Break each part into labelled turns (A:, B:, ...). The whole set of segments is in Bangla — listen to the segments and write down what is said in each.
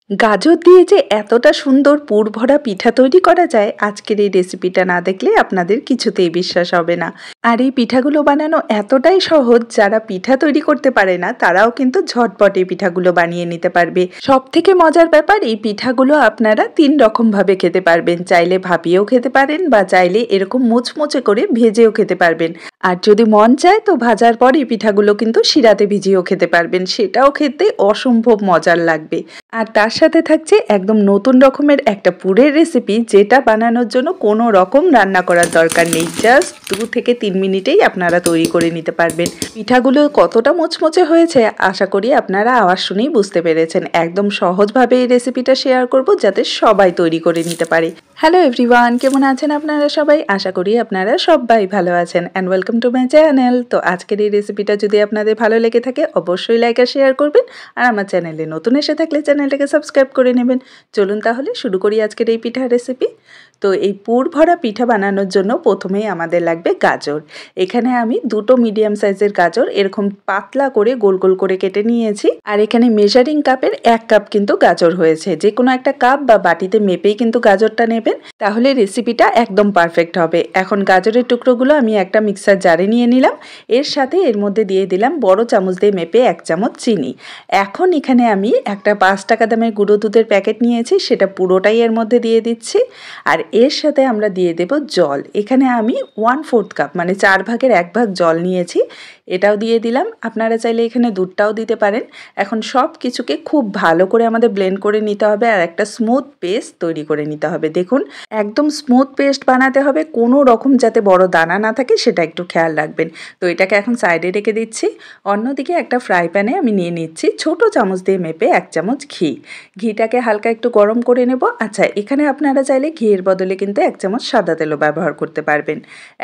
A: গাজর দিয়ে যে এতটা সুন্দর পুর ভরা পিঠা তৈরি করা যায় আজকের এই রেসিপিটা না দেখলে আপনাদের কিছুতেই বিশ্বাস হবে না। আর এই পিঠাগুলো বানানো এতটাই সহজ, যারা পিঠা তৈরি করতে পারে না তারাও কিন্তু ঝটপট এই পিঠাগুলো বানিয়ে নিতে পারবে। সব থেকে মজার ব্যাপার, এই পিঠাগুলো আপনারা 3 রকম ভাবে খেতে পারবেন। চাইলে ভাপিয়েও খেতে পারেন বা চাইলে এরকম মুচমুচে করে ভেজেও খেতে পারবেন। আর যদি মন চায় তো ভাজার পর এই পিঠাগুলো কিন্তু শিরাতে ভিজিয়েও খেতে পারবেন, সেটাও খেতে অসম্ভব মজার লাগবে। আর তার সাথে থাকছে একদম নতুন রকমের একটা পুরের রেসিপি, যেটা বানানোর জন্য কোনো রকম রান্না করার দরকার নেই। জাস্ট 2 থেকে 3 মিনিটেই আপনারা তৈরি করে নিতে পারবেন। পিঠাগুলো কতটা মুচমুচে হয়েছে আশা করি আপনারা আওয়াজ শুনেই বুঝতে পেরেছেন। একদম সহজভাবে এই রেসিপিটা শেয়ার করব যাতে সবাই তৈরি করে নিতে পারে। হ্যালো এভরিওয়ান, কেমন আছেন আপনারা সবাই? আশা করি আপনারা সবাই ভালো আছেন and welcome to my channel. তো আজকের এই রেসিপিটা যদি আপনাদের ভালো লেগে থাকে অবশ্যই লাইক আর শেয়ার করবেন। আর আমার চ্যানেলে নতুন এসে থাকলে চ্যানেলটাকে সাবস্ক্রাইব করে নেবেন। চলুন তাহলে শুরু করি আজকের এই পিঠার রেসিপি। তো এই পুর ভরা পিঠা বানানোর জন্য প্রথমেই আমাদের লাগবে গাজর। এখানে আমি 2টো মিডিয়াম সাইজের গাজর এরকম পাতলা করে গোল গোল করে কেটে নিয়েছি। আর এখানে মেজারিং কাপের 1 কাপ কিন্তু গাজর হয়েছে। যে কোনো একটা কাপ বা বাটিতে মেপেই কিন্তু গাজরটা নেবেন, তাহলে রেসিপিটা একদম পারফেক্ট হবে। এখন গাজরের টুকরোগুলো আমি একটা মিক্সার জারে নিয়ে নিলাম। এর সাথে এর মধ্যে দিয়ে দিলাম বড় চামচ দিয়ে মেপে 1 চামচ চিনি। এখন এখানে আমি একটা 5 টাকা দামের গুঁড়ো দুধের প্যাকেট নিয়েছি, সেটা পুরোটাই এর মধ্যে দিয়ে দিচ্ছি। আর এর সাথে আমরা দিয়ে দেব জল। এখানে আমি 1/4 কাপ মানে 4 ভাগের 1 ভাগ জল নিয়েছি, এটাও দিয়ে দিলাম। আপনারা চাইলে এখানে দুধটাও দিতে পারেন। এখন সব কিছুকে খুব ভালো করে আমাদের ব্লেন্ড করে নিতে হবে আর একটা স্মুথ পেস্ট তৈরি করে নিতে হবে। দেখুন, একদম স্মুথ পেস্ট বানাতে হবে, কোনো রকম যাতে বড় দানা না থাকে সেটা একটু খেয়াল রাখবেন। তো এটাকে এখন সাইডে রেখে দিচ্ছি। অন্যদিকে একটা ফ্রাই প্যানে আমি নিয়ে নিচ্ছি ছোট চামচ দিয়ে মেপে 1 চামচ ঘি। ঘিটাকে হালকা একটু গরম করে নেব। আচ্ছা, এখানে আপনারা চাইলে ঘিয়ের বদলে কিন্তু 1 চামচ সাদা তেলও ব্যবহার করতে পারবেন।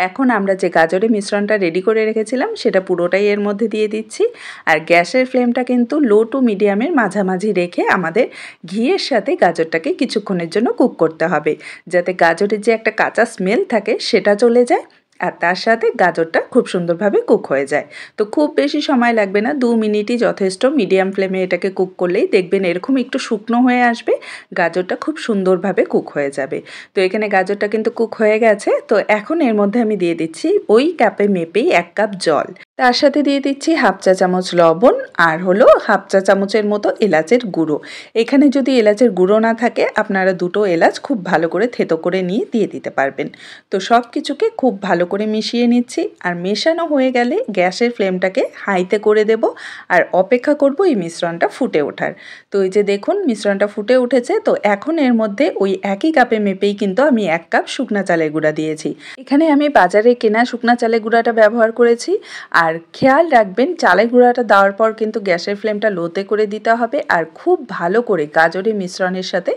A: এখন আমরা যে গাজরের মিশ্রণটা রেডি করে রেখেছিলাম সেটা পুরোটাই এর মধ্যে দিয়ে দিচ্ছি। আর গ্যাসের ফ্লেমটা কিন্তু লো টু মিডিয়ামের মাঝামাঝি রেখে আমাদের ঘিয়ের সাথে গাজরটাকে কিছুক্ষণের জন্য কুক করতে হবে, যাতে গাজরের যে একটা কাঁচা স্মেল থাকে সেটা চলে যায় আর তার সাথে গাজরটা খুব সুন্দরভাবে কুক হয়ে যায়। তো খুব বেশি সময় লাগবে না, 2 মিনিটই যথেষ্ট। মিডিয়াম ফ্লেমে এটাকে কুক করলেই দেখবেন এরকম একটু শুকনো হয়ে আসবে, গাজরটা খুব সুন্দরভাবে কুক হয়ে যাবে। তো এখানে গাজরটা কিন্তু কুক হয়ে গেছে। তো এখন এর মধ্যে আমি দিয়ে দিচ্ছি ওই কাপে মেপেই 1 কাপ জল। তার সাথে দিয়ে দিচ্ছি 1/2 চা চামচ লবণ আর হলো 1/2 চা চামচের মতো এলাচের গুঁড়ো। এখানে যদি এলাচের গুঁড়ো না থাকে আপনারা 2টো এলাচ খুব ভালো করে থেতো করে নিয়ে দিয়ে দিতে পারবেন। তো সব কিছুকে খুব ভালো করে মিশিয়ে নিচ্ছি। আর মেশানো হয়ে গেলে গ্যাসের ফ্লেমটাকে হাইতে করে দেব আর অপেক্ষা করব এই মিশ্রণটা ফুটে ওঠার। তো এই যে দেখুন মিশ্রণটা ফুটে উঠেছে। তো এখন এর মধ্যে ওই একই কাপে মেপেই কিন্তু আমি 1 কাপ শুকনা চালের গুঁড়া দিয়েছি। এখানে আমি বাজারে কেনা শুকনা চালের গুঁড়াটা ব্যবহার করেছি। আর খেয়াল রাখবেন চালের গুঁড়াটা দেওয়ার পর কিন্তু গ্যাসের ফ্লেমটা লোতে করে দিতে হবে আর খুব ভালো করে গাজরের মিশ্রণের সাথে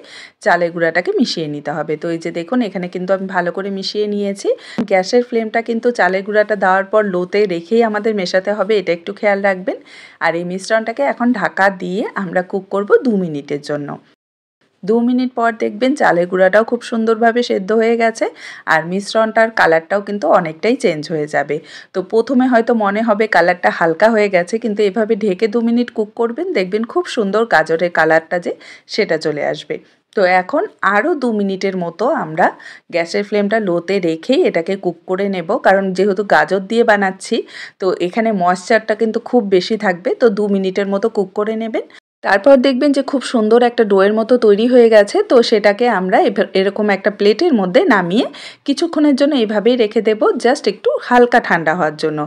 A: চালের গুঁড়াটাকে মিশিয়ে নিতে হবে। তো এই যে দেখুন এখানে কিন্তু আমি ভালো করে মিশিয়ে নিয়েছি। গ্যাসের ফ্লেমটা কিন্তু চালের গুঁড়াটা দেওয়ার পর লোতে রেখেই আমাদের মেশাতে হবে, এটা একটু খেয়াল রাখবেন। আর এই মিশ্রণটাকে এখন ঢাকা দিয়ে আমরা কুক করব 2 মিনিটের জন্য। 2 মিনিট পর দেখবেন চালের গুঁড়াটাও খুব সুন্দরভাবে সেদ্ধ হয়ে গেছে আর মিশ্রণটার কালারটাও কিন্তু অনেকটাই চেঞ্জ হয়ে যাবে। তো প্রথমে হয়তো মনে হবে কালারটা হালকা হয়ে গেছে, কিন্তু এভাবে ঢেকে 2 মিনিট কুক করবেন, দেখবেন খুব সুন্দর গাজরের কালারটা যে সেটা চলে আসবে। তো এখন আরও 2 মিনিটের মতো আমরা গ্যাসের ফ্লেমটা লোতে রেখেই এটাকে কুক করে নেব, কারণ যেহেতু গাজর দিয়ে বানাচ্ছি তো এখানে ময়েশ্চারটা কিন্তু খুব বেশি থাকবে। তো 2 মিনিটের মতো কুক করে নেবেন। তারপর দেখবেন যে খুব সুন্দর একটা ডোয়ের মতো তৈরি হয়ে গেছে। তো সেটাকে আমরা এরকম একটা প্লেটের মধ্যে নামিয়ে কিছুক্ষণের জন্য এইভাবেই রেখে দেব, জাস্ট একটু হালকা ঠান্ডা হওয়ার জন্য।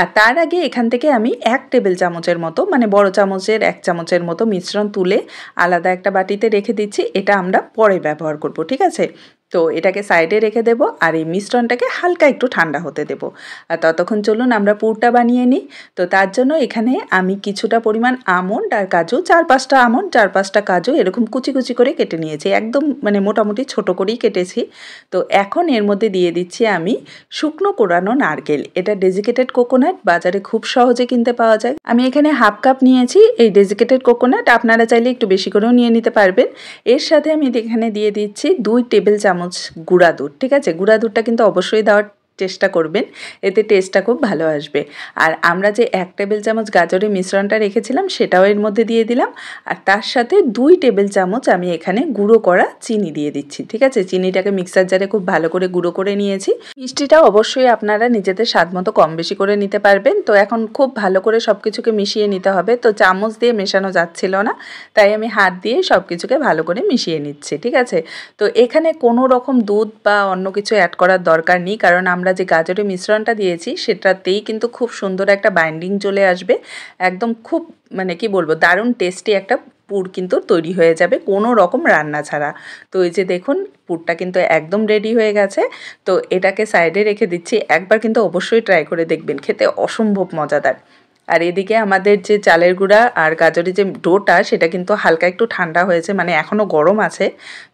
A: আর তার আগে এখান থেকে আমি 1 টেবিল চামচের মতো মানে বড় চামচের 1 চামচের মতো মিশ্রণ তুলে আলাদা একটা বাটিতে রেখে দিচ্ছি। এটা আমরা পরে ব্যবহার করব, ঠিক আছে? তো এটাকে সাইডে রেখে দেব আর এই মিশ্রণটাকে হালকা একটু ঠান্ডা হতে দেব। আর ততক্ষণ চলুন আমরা পুরটা বানিয়ে নিই। তো তার জন্য এখানে আমি কিছুটা পরিমাণ আমন্ড আর কাজু, 4-5টা আমন্ড 4-5টা কাজু এরকম কুচি কুচি করে কেটে নিয়েছি, একদম মানে মোটামুটি ছোট করেই কেটেছি। তো এখন এর মধ্যে দিয়ে দিচ্ছি আমি শুকনো কোরানো নারকেল। এটা ডেজিকেটেড কোকোনাট, বাজারে খুব সহজে কিনতে পাওয়া যায়। আমি এখানে 1/2 কাপ নিয়েছি এই ডেজিকেটেড কোকোনাট, আপনারা চাইলে একটু বেশি করেও নিয়ে নিতে পারবেন। এর সাথে আমি এখানে দিয়ে দিচ্ছি 2 টেবিল চামচ গুঁড়া দুধ, ঠিক আছে? গুঁড়া দুধটা কিন্তু অবশ্যই দেওয়ার চেষ্টা করবেন, এতে টেস্টটা খুব ভালো আসবে। আর আমরা যে 1 টেবিল চামচ গাজরের মিশ্রণটা রেখেছিলাম সেটাও এর মধ্যে দিয়ে দিলাম, আর তার সাথে 2 টেবিল চামচ আমি এখানে গুঁড়ো করা চিনি দিয়ে দিচ্ছি। ঠিক আছে, চিনিটাকে মিক্সার জারে খুব ভালো করে গুঁড়ো করে নিয়েছি। মিষ্টিটা অবশ্যই আপনারা নিজেদের স্বাদ মতো কম বেশি করে নিতে পারবেন। তো এখন খুব ভালো করে সব কিছুকে মিশিয়ে নিতে হবে। তো চামচ দিয়ে মেশানো যাচ্ছিল না, তাই আমি হাত দিয়ে সব কিছুকে ভালো করে মিশিয়ে নিচ্ছি। ঠিক আছে, তো এখানে কোনো রকম দুধ বা অন্য কিছু অ্যাড করার দরকার নেই, কারণ আমরা যে গাজরের মিশ্রণটা দিয়েছি সেটাতেই কিন্তু খুব সুন্দর একটা বাইন্ডিং চলে আসবে। একদম খুব মানে কি বলবো, দারুণ টেস্টি একটা পুর কিন্তু তৈরি হয়ে যাবে কোনো রকম রান্না ছাড়া। তো এই যে দেখুন পুরটা কিন্তু একদম রেডি হয়ে গেছে। তো এটাকে সাইডে রেখে দিচ্ছি, একবার কিন্তু অবশ্যই ট্রাই করে দেখবেন, খেতে অসম্ভব মজাদার। আর এদিকে আমাদের যে চালের গুঁড়া আর গাজরের যে ডোটা সেটা কিন্তু হালকা একটু ঠান্ডা হয়েছে, মানে এখনও গরম আছে,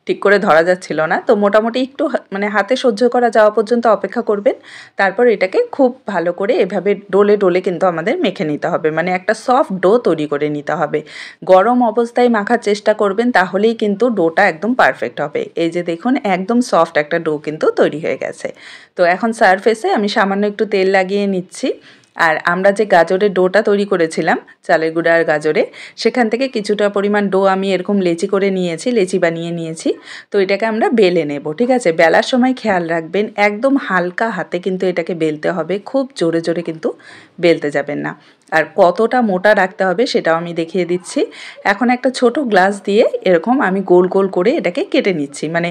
A: ঠিক করে ধরা যাচ্ছিল না। তো মোটামুটি একটু মানে হাতে সহ্য করা যাওয়া পর্যন্ত অপেক্ষা করবেন। তারপর এটাকে খুব ভালো করে এভাবে ডোলে ডোলে কিন্তু আমাদের মেখে নিতে হবে, মানে একটা সফট ডো তৈরি করে নিতে হবে। গরম অবস্থায় মাখার চেষ্টা করবেন, তাহলেই কিন্তু ডোটা একদম পারফেক্ট হবে। এই যে দেখুন একদম সফট একটা ডো কিন্তু তৈরি হয়ে গেছে। তো এখন সারফেসে আমি সামান্য একটু তেল লাগিয়ে নিচ্ছি। আর আমরা যে গাজরের ডোটা তৈরি করেছিলাম চালের গুঁড়া আর গাজরে, সেখান থেকে কিছুটা পরিমাণ ডো আমি এরকম লেচি করে নিয়েছি, লেচি বানিয়ে নিয়েছি। তো এটাকে আমরা বেলে নেব। ঠিক আছে, বেলার সময় খেয়াল রাখবেন একদম হালকা হাতে কিন্তু এটাকে বেলতে হবে, খুব জোরে জোরে কিন্তু বেলতে যাবেন না। আর কতটা মোটা রাখতে হবে সেটাও আমি দেখিয়ে দিচ্ছি। এখন একটা ছোট গ্লাস দিয়ে এরকম আমি গোল গোল করে এটাকে কেটে নিচ্ছি, মানে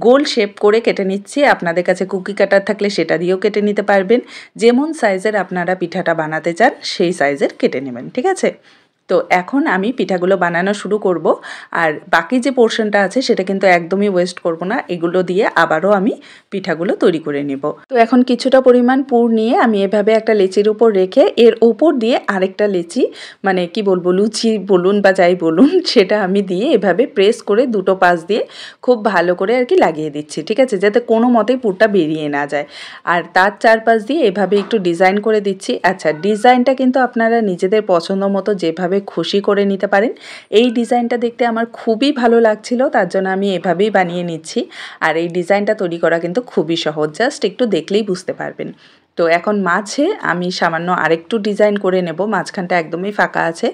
A: গোল শেপ করে কেটে নিচ্ছি। আপনাদের কাছে কুকি কাটার থাকলে সেটা দিয়েও কেটে নিতে পারবেন। যেমন সাইজের আপনারা পিঠাটা বানাতে চান সেই সাইজের কেটে নেবেন। ঠিক আছে, তো এখন আমি পিঠাগুলো বানানো শুরু করব। আর বাকি যে পোর্শনটা আছে সেটা কিন্তু একদমই ওয়েস্ট করব না, এগুলো দিয়ে আবারও আমি পিঠাগুলো তৈরি করে নেব। তো এখন কিছুটা পরিমাণ পুর নিয়ে আমি এভাবে একটা লেচির উপর রেখে এর ওপর দিয়ে আরেকটা লেচি, মানে কি বলবো, লুচি বলুন বা যাই বলুন, সেটা আমি দিয়ে এভাবে প্রেস করে দুটো পাশ দিয়ে খুব ভালো করে আর কি লাগিয়ে দিচ্ছি। ঠিক আছে, যাতে কোনো মতেই পুরটা বেরিয়ে না যায়। আর তার চারপাশ দিয়ে এভাবে একটু ডিজাইন করে দিচ্ছি। আচ্ছা, ডিজাইনটা কিন্তু আপনারা নিজেদের পছন্দ মতো যেভাবে খুশি করে নিতে পারেন। এই ডিজাইনটা দেখতে আমার খুবই ভালো লাগছিল, তার জন্য আমি এভাবেই বানিয়ে নিচ্ছি। আর এই ডিজাইনটা তৈরি করা কিন্তু খুবই সহজ, জাস্ট একটু দেখলেই বুঝতে পারবেন। তো এখন মাঝে আমি সামান্য আরেকটু ডিজাইন করে নেব, মাঝখানটা একদমই ফাঁকা আছে।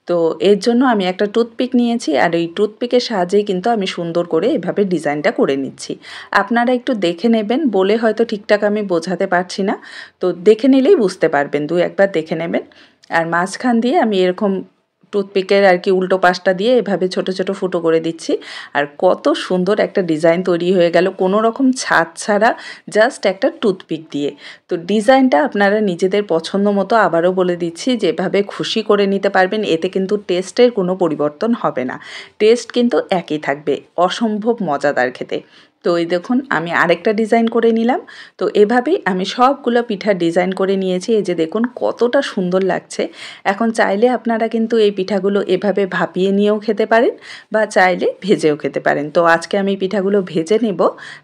A: তো এর জন্য আমি একটা টুথপিক নিয়েছি, আর এই টুথপিকের সাহায্যেই কিন্তু আমি সুন্দর করে এভাবে ডিজাইনটা করে নিচ্ছি। আপনারা একটু দেখে নেবেন, বলে হয়তো ঠিকঠাক আমি বোঝাতে পারছি না, তো দেখে নিলেই বুঝতে পারবেন, একবার দেখে নেবেন। আর মাঝখান দিয়ে আমি এরকম টুথপিকের আর কি উল্টো পাশটা দিয়ে এভাবে ছোট ছোট ফুটো করে দিচ্ছি। আর কত সুন্দর একটা ডিজাইন তৈরি হয়ে গেল কোনো রকম ছাদ ছাড়া, জাস্ট একটা টুথপিক দিয়ে। তো ডিজাইনটা আপনারা নিজেদের পছন্দ মতো, আবারও বলে দিচ্ছি, যেভাবে খুশি করে নিতে পারবেন। এতে কিন্তু টেস্টের কোনো পরিবর্তন হবে না, টেস্ট কিন্তু একই থাকবে, অসম্ভব মজাদার খেতে। তো এই দেখুন আমি আরেকটা ডিজাইন করে নিলাম। তো এভাবেই আমি সবগুলো পিঠার ডিজাইন করে নিয়েছি। এই যে দেখুন কতটা সুন্দর লাগছে। এখন চাইলে আপনারা কিন্তু এই পিঠাগুলো এভাবে ভাপিয়ে নিয়েও খেতে পারেন, বা চাইলে ভেজেও খেতে পারেন। তো আজকে আমি পিঠাগুলো ভেজে নেব,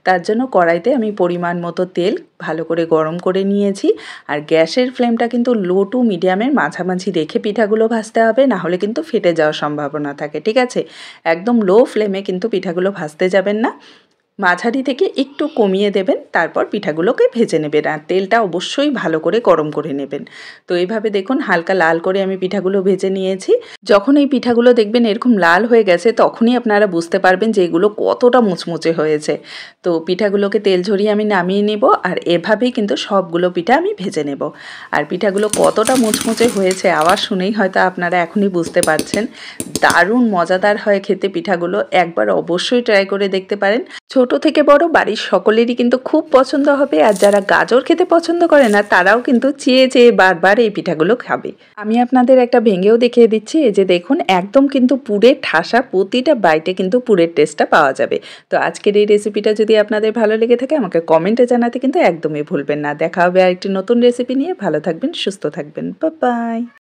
A: তার জন্য কড়াইতে আমি পরিমাণ মতো তেল ভালো করে গরম করে নিয়েছি। আর গ্যাসের ফ্লেমটা কিন্তু লো টু মিডিয়ামের মাঝামাঝি রেখে পিঠাগুলো ভাজতে হবে, না হলে কিন্তু ফেটে যাওয়ার সম্ভাবনা থাকে। ঠিক আছে, একদম লো ফ্লেমে কিন্তু পিঠাগুলো ভাজতে যাবেন না, মাঝারি থেকে একটু কমিয়ে দেবেন, তারপর পিঠাগুলোকে ভেজে নেবেন। আর তেলটা অবশ্যই ভালো করে গরম করে নেবেন। তো এইভাবে দেখুন হালকা লাল করে আমি পিঠাগুলো ভেজে নিয়েছি। যখন এই পিঠাগুলো দেখবেন এরকম লাল হয়ে গেছে, তখনই আপনারা বুঝতে পারবেন যে এগুলো কতটা মুচমুচে হয়েছে। তো পিঠাগুলোকে তেল ঝরিয়ে আমি নামিয়ে নেব, আর এভাবেই কিন্তু সবগুলো পিঠা আমি ভেজে নেব। আর পিঠাগুলো কতটা মুচমুচে হয়েছে আওয়াজ শুনেই হয়তো আপনারা এখনই বুঝতে পারছেন। দারুণ মজাদার হয় খেতে পিঠাগুলো, একবার অবশ্যই ট্রাই করে দেখতে পারেন। ছোট থেকে বড় বাড়ির সকলেরই কিন্তু খুব পছন্দ হবে। আর যারা গাজর খেতে পছন্দ করে না, তারাও কিন্তু চেয়ে চেয়ে বারবার এই পিঠাগুলো খাবে। আমি আপনাদের একটা ভেঙেও দেখিয়ে দিচ্ছি। এই যে দেখুন একদম কিন্তু পুরের ঠাসা, প্রতিটা বাইটে কিন্তু পুরের টেস্টটা পাওয়া যাবে। তো আজকের এই রেসিপিটা যদি আপনাদের ভালো লেগে থাকে, আমাকে কমেন্টে জানাতে কিন্তু একদমই ভুলবেন না। দেখা হবে আরেকটি নতুন রেসিপি নিয়ে। ভালো থাকবেন, সুস্থ থাকবেন, বাই বাই।